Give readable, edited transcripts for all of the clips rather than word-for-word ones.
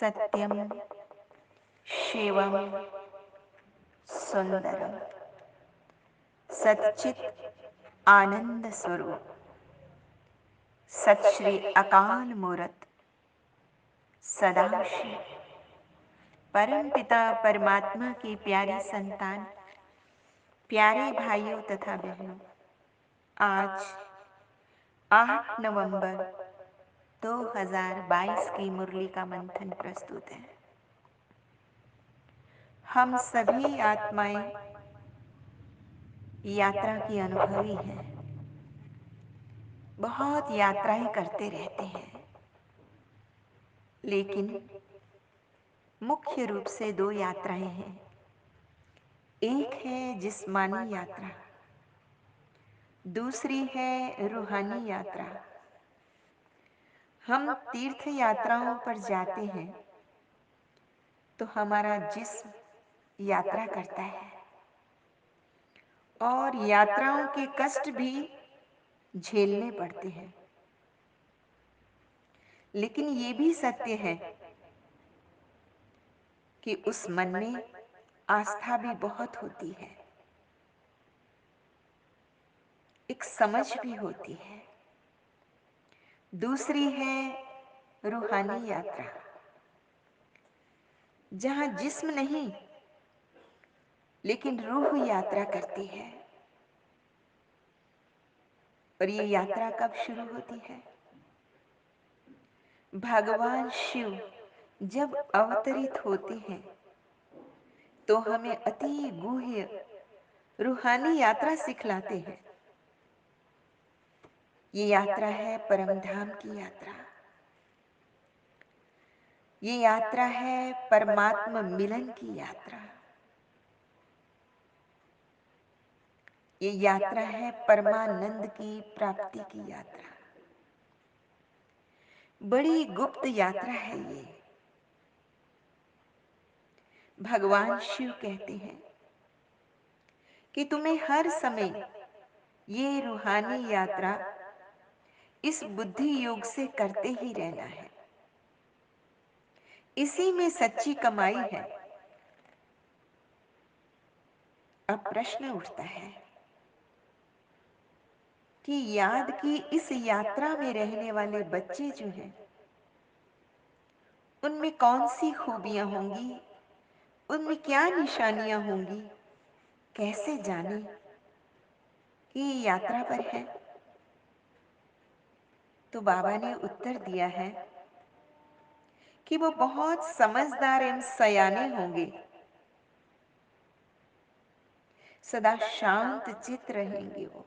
सत्यम शिवम सुंदरम सच्चित आनंद स्वरूप सत श्री अकाल मूरत सदाशिव परम पिता परमात्मा की प्यारी संतान, प्यारे भाइयों तथा बहनों, आज 8 नवंबर 2022 की मुरली का मंथन प्रस्तुत है। हम सभी आत्माएं यात्रा की अनुभवी हैं। बहुत यात्राएं करते रहते हैं, लेकिन मुख्य रूप से दो यात्राएं हैं। एक है जिस्मानी यात्रा, दूसरी है रूहानी यात्रा। हम तीर्थ यात्राओं पर जाते हैं तो हमारा जिस्म यात्रा करता है और यात्राओं के कष्ट भी झेलने पड़ते हैं। लेकिन ये भी सत्य है कि उस मन में आस्था भी बहुत होती है, एक समझ भी होती है। दूसरी है रूहानी यात्रा, जहां जिस्म नहीं लेकिन रूह यात्रा करती है। और ये यात्रा कब शुरू होती है? भगवान शिव जब अवतरित होते हैं तो हमें अति गुह्य रूहानी यात्रा सिखलाते हैं। ये यात्रा है परम धाम की यात्रा। ये यात्रा है परमात्मा मिलन की यात्रा। ये यात्रा है परमानंद की प्राप्ति की यात्रा। बड़ी गुप्त यात्रा है ये। भगवान शिव कहते हैं कि तुम्हें हर समय ये रूहानी यात्रा इस बुद्धि योग से करते ही रहना है। इसी में सच्ची कमाई है। अब प्रश्न उठता है कि याद की इस यात्रा में रहने वाले बच्चे जो हैं, उनमें कौन सी खूबियां होंगी, उनमें क्या निशानियां होंगी, कैसे जाने कि ये यात्रा पर है? तो बाबा ने उत्तर दिया है कि वो बहुत समझदार एवं सयाने होंगे, सदा शांत चित्त रहेंगे। वो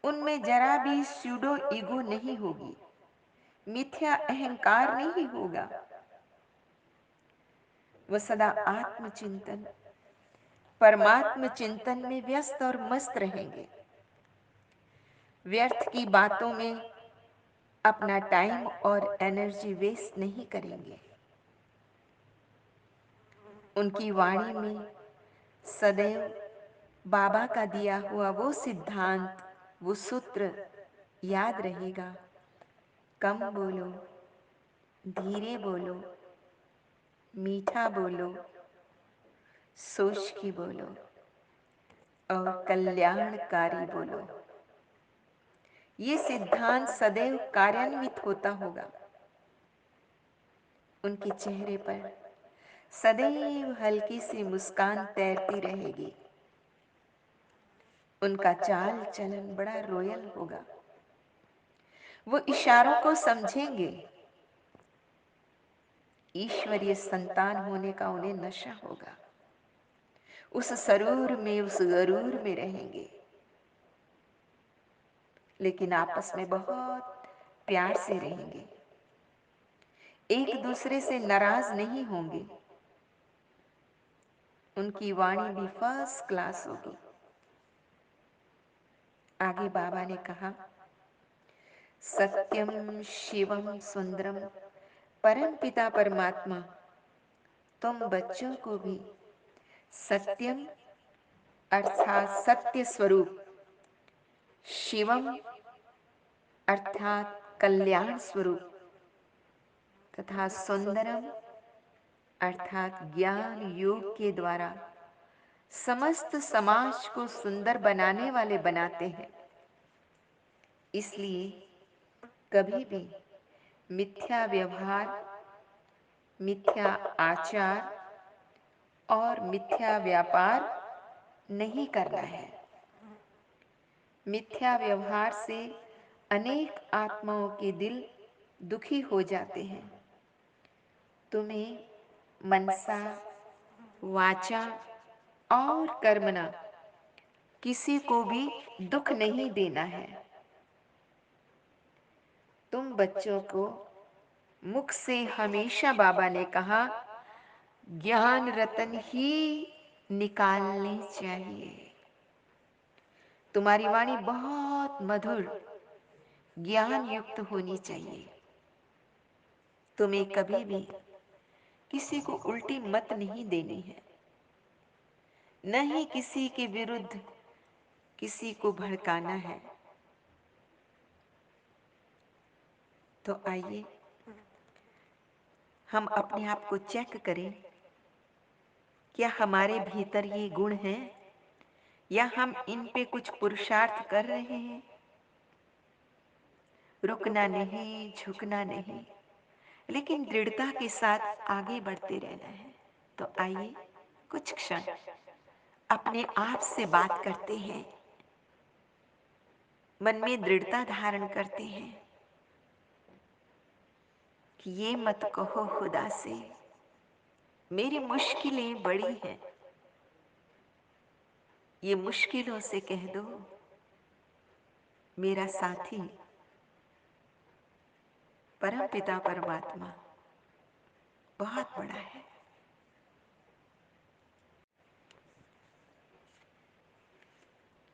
उनमें जरा भी स्यूडो ईगो नहीं होगी, मिथ्या अहंकार नहीं होगा। वह सदा आत्मचिंतन, परमात्म चिंतन में व्यस्त और मस्त रहेंगे। व्यर्थ की बातों में अपना टाइम और एनर्जी वेस्ट नहीं करेंगे। उनकी वाणी में सदैव बाबा का दिया हुआ वो सिद्धांत, वो सूत्र याद रहेगा। कम बोलो, धीरे बोलो, मीठा बोलो, सोच की बोलो और कल्याणकारी बोलो। ये सिद्धांत सदैव कार्यान्वित होता होगा। उनके चेहरे पर सदैव हल्की सी मुस्कान तैरती रहेगी। उनका चाल चलन बड़ा रॉयल होगा। वो इशारों को समझेंगे। ईश्वरीय संतान होने का उन्हें नशा होगा। उस सरूर में, उस गरूर में रहेंगे, लेकिन आपस में बहुत प्यार से रहेंगे। एक दूसरे से नाराज नहीं होंगे। उनकी वाणी भी फर्स्ट क्लास होगी। आगे बाबा ने कहा, सत्यम शिवम सुंदरम परम पिता परमात्मा तुम बच्चों को भी सत्यम अर्थात सत्य स्वरूप, शिवम अर्थात कल्याण स्वरूप तथा सुंदरम अर्थात ज्ञान योग के द्वारा समस्त समाज को सुंदर बनाने वाले बनाते हैं। इसलिए कभी भी मिथ्या व्यवहार, मिथ्या आचार और मिथ्या व्यापार नहीं करना है। मिथ्या व्यवहार से अनेक आत्माओं के दिल दुखी हो जाते हैं। तुम्हें मनसा, वाचा और कर्मणा किसी को भी दुख नहीं देना है। तुम बच्चों को मुख से हमेशा बाबा ने कहा ज्ञान रतन ही निकालने चाहिए। तुम्हारी वाणी बहुत मधुर, ज्ञान युक्त होनी चाहिए। तुम्हें कभी भी किसी को उल्टी मत नहीं देनी है, न ही किसी के विरुद्ध किसी को भड़काना है। तो आइए हम अपने आप को चेक करें, क्या हमारे भीतर ये गुण हैं या हम इन पे कुछ पुरुषार्थ कर रहे हैं। रुकना नहीं, झुकना नहीं, लेकिन दृढ़ता के साथ आगे बढ़ते रहना है। तो आइए कुछ क्षण अपने आप से बात करते हैं, मन में दृढ़ता धारण करते हैं कि ये मत कहो खुदा से मेरी मुश्किलें बड़ी हैं। ये मुश्किलों से कह दो मेरा साथी परमपिता परमात्मा बहुत बड़ा है।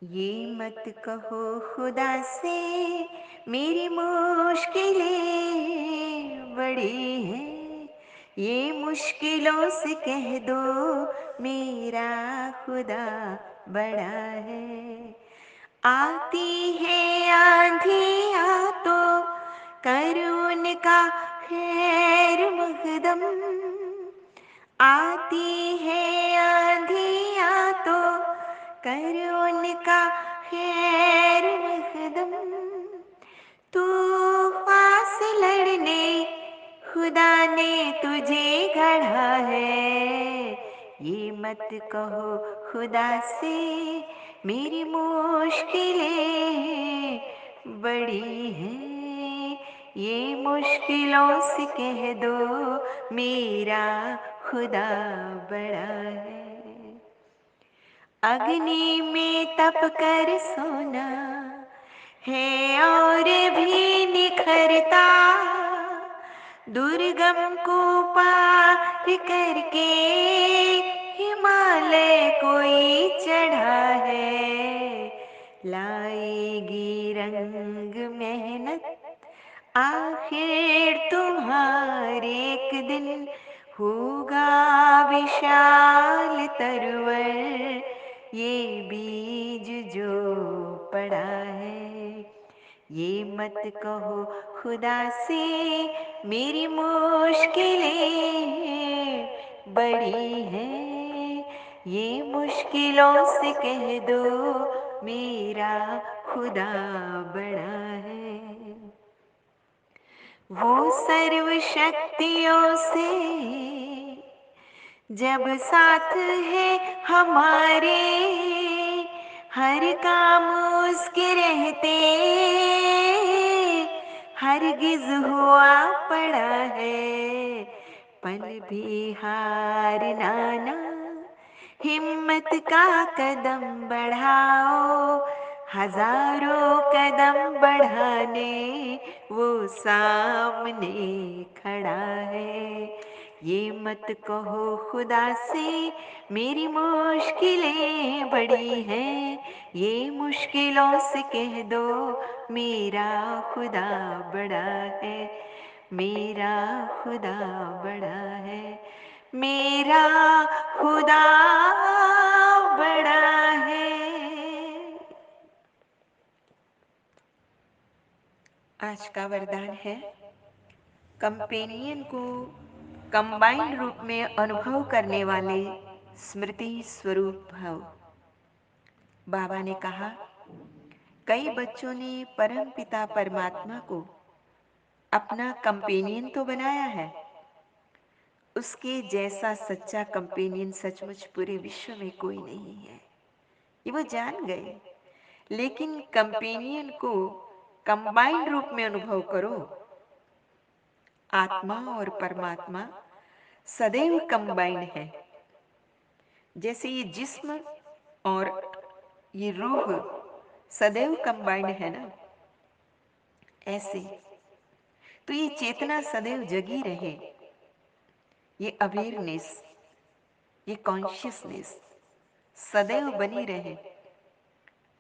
ये मत कहो खुदा से मेरी मुश्किलें बड़ी हैं। ये मुश्किलों से कह दो मेरा खुदा बड़ा है। आती है आंधियाँ तो कर उनका खैर मकदम। आती है आंधियाँ तो कर उनका खैर मकदम। तूफान से लड़ने खुदा ने तुझे गढ़ा है। ये मत कहो खुदा से मेरी मुश्किलें बड़ी हैं। ये मुश्किलों से कह दो मेरा खुदा बड़ा है। अग्नि में तप कर सोना है और भी निखरता। दुर्गम को पार करके हिमालय कोई चढ़ा है। लाएगी रंग मेहनत आखिर तुम्हारे एक दिन होगा विशाल तरवर। ये बीज जो पड़ा है ये मत कहो खुदा से मेरी मुश्किलें बड़ी हैं। ये मुश्किलों से कह दो मेरा खुदा बड़ा है। वो सर्व शक्तियों से जब साथ है हमारे हर काम उसके रहते हरगिज हुआ पड़ा है। पल भी हारना ना, हिम्मत का कदम बढ़ाओ। हजारों कदम बढ़ाने वो सामने खड़ा है। ये मत कहो खुदा से मेरी मुश्किलें बड़ी हैं। ये मुश्किलों से कह दो मेरा खुदा बड़ा है। मेरा खुदा बड़ा है। मेरा खुदा बड़ा है। आज का वरदान है कंपेनियन को कंबाइंड रूप में अनुभव करने वाले स्मृति स्वरूप भव। बाबा ने कहा, कई बच्चों ने परम पिता परमात्मा को अपना कंपेनियन तो बनाया है, उसके जैसा सच्चा कंपेनियन सचमुच पूरे विश्व में कोई नहीं है, ये वो जान गए। लेकिन कंपेनियन को कंबाइंड रूप में अनुभव करो। आत्मा और परमात्मा सदैव कंबाइंड है। जैसे ये जिस्म और ये रूह सदैव कंबाइंड है ना, ऐसे तो ये चेतना सदैव जगी रहे, ये अवेयरनेस, ये कॉन्शियसनेस सदैव बनी रहे।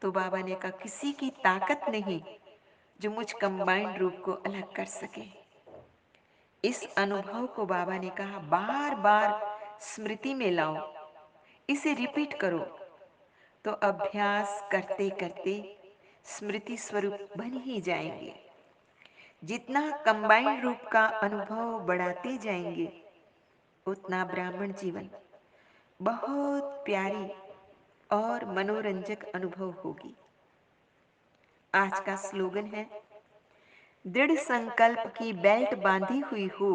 तो बाबा ने कहा, किसी की ताकत नहीं जो मुझ कंबाइंड रूप को अलग कर सके। इस अनुभव को बाबा ने कहा बार बार स्मृति में लाओ, इसे रिपीट करो। तो अभ्यास करते करते स्मृति स्वरूप बन ही जाएंगे। जितना कंबाइंड रूप का अनुभव बढ़ाते जाएंगे, उतना ब्राह्मण जीवन बहुत प्यारी और मनोरंजक अनुभव होगी। आज का स्लोगन है, दृढ़ संकल्प की बेल्ट बांधी हुई हो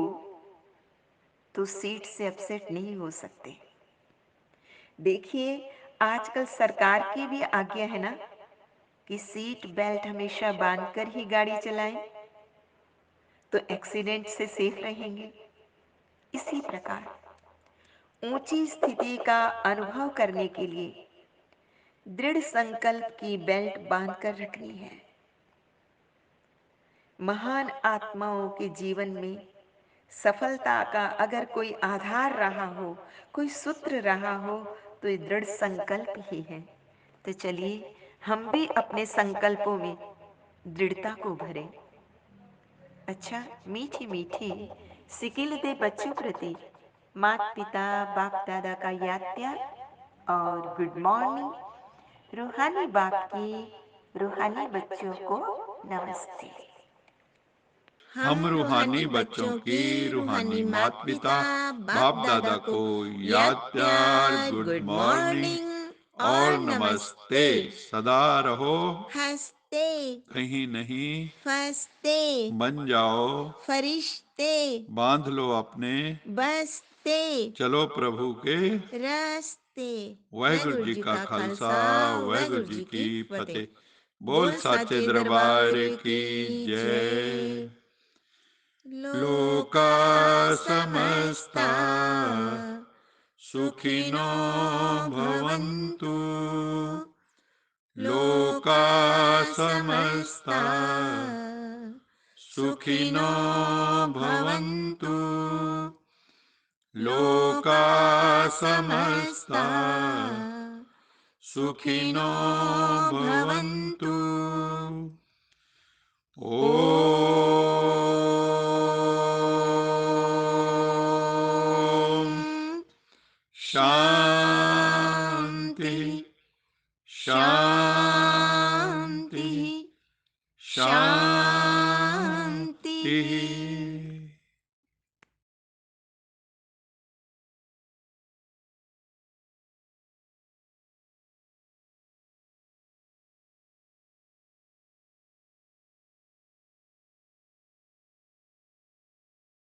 तो सीट से अपसेट नहीं हो सकते। देखिए, आजकल सरकार की भी आज्ञा है ना कि सीट बेल्ट हमेशा बांधकर ही गाड़ी चलाएं, तो एक्सीडेंट से सेफ रहेंगे। इसी प्रकार ऊंची स्थिति का अनुभव करने के लिए दृढ़ संकल्प की बेल्ट बांधकर रखनी है। महान आत्माओं के जीवन में सफलता का अगर कोई आधार रहा हो, कोई सूत्र रहा हो, तो ये दृढ़ संकल्प ही है। तो चलिए हम भी अपने संकल्पों में दृढ़ता को भरें। अच्छा, मीठी मीठी सिकिल दे बच्चों प्रति माता पिता बाप दादा का याद प्यार और गुड मॉर्निंग। रूहानी बाप की रूहानी बच्चों को नमस्ते। हम रूहानी बच्चों की रूहानी माता पिता बाप दादा को याद प्यार गुड मॉर्निंग और नमस्ते। सदा रहो हंसते, कहीं नहीं फंसते, बन जाओ फरिश्ते, बांध लो अपने बसते, चलो प्रभु के रास्ते। वाहिगुरु जी का खालसा, वाहिगुरु जी की फतेह। बोल साचे दरबार की जय। लोका समस्ता सुखिनो भवन्तु, लोका समस्ता सुखिनो भवन्तु, लोका समस्ता सुखिनो भवन्तु। ओम शांति शांति शांति।